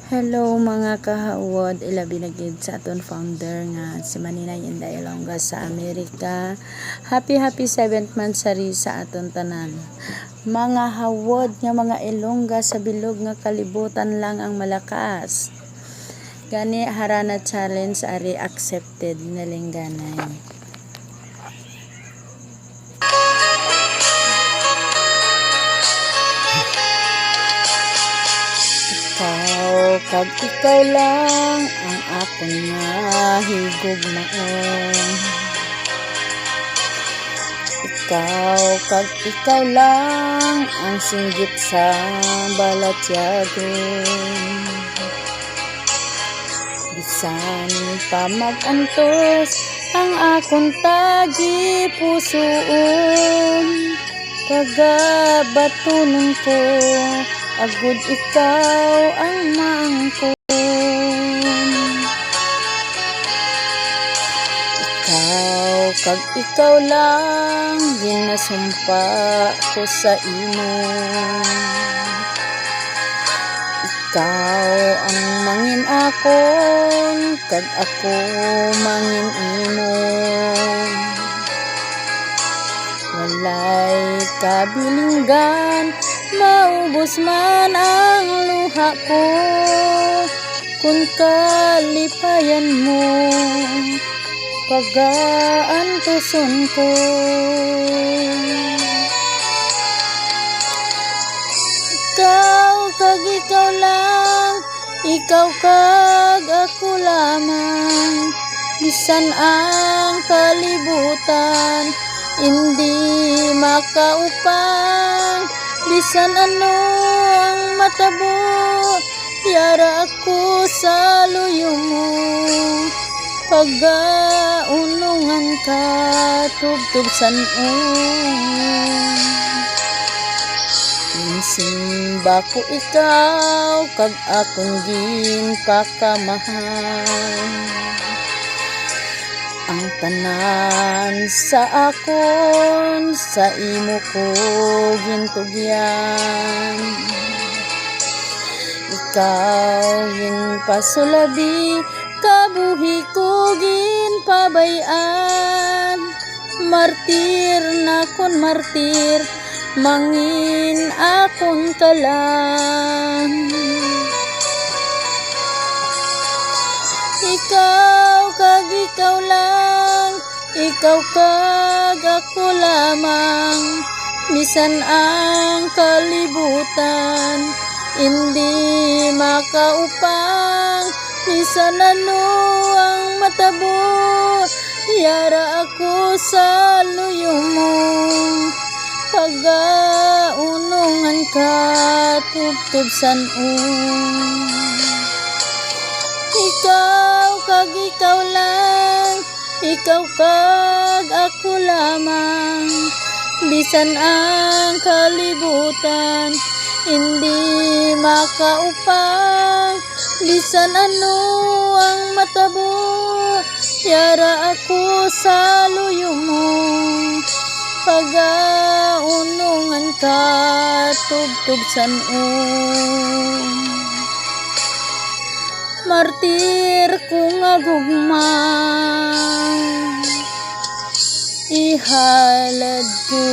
Hello mga kahawod, ilabi na gid sa aton founder nga si Maninay Inday Ilongga sa Amerika. Happy 7th month sari sa aton tanan. Mga hawod nga mga Ilongga sa bilog nga kalibutan lang ang malakas. Gani harana challenge ari accepted nalingganay. Kag ikaw lang ang akon nga higugmaon. Ikaw lang ang singgit sa balatyagon. Bisan pa magantos ang akong tagi pusoon, kagabatunon ko agud ikaw ang maangkon. Ikaw lang ginasumpa ko sa imo. Ikaw ang mangin akon, kag ako mangin imo. Walay kabilinggan, maubos man ang luha ko, kung kalipayan mo pagaantuson ko. Ikaw lang, ikaw kag ako lamang. Bisan ang kalibutan hindi makaupang, bisan ano ang matabo, yara ako sa luyo mo. Pagkaunungan ka, tubtub sanon. Simba ko ikaw, kag akong ginpakamahal. Ang tanan sa akon, sa imo ko gintugyan. Ikaw ginpasulabi, kabuhi ko ginpabayan. Martir na kon martir, mangin akon ka lang. Ikaw lang, ikaw kag ako lamang. Bisan ang kalibutan hindi makaupang, bisan ano ang matabo, yara ako sa luyo mo. Pagkaunungan ka, tubtub sanon. Ikaw lang, ikaw kag ako lamang. Bisan ang kalibutan hindi makaupang, bisan ano ang matabo, yara ako sa luyo mo. Pagkaunungan ka, tubtub sanon. Martir kung agugma, ihalad ko.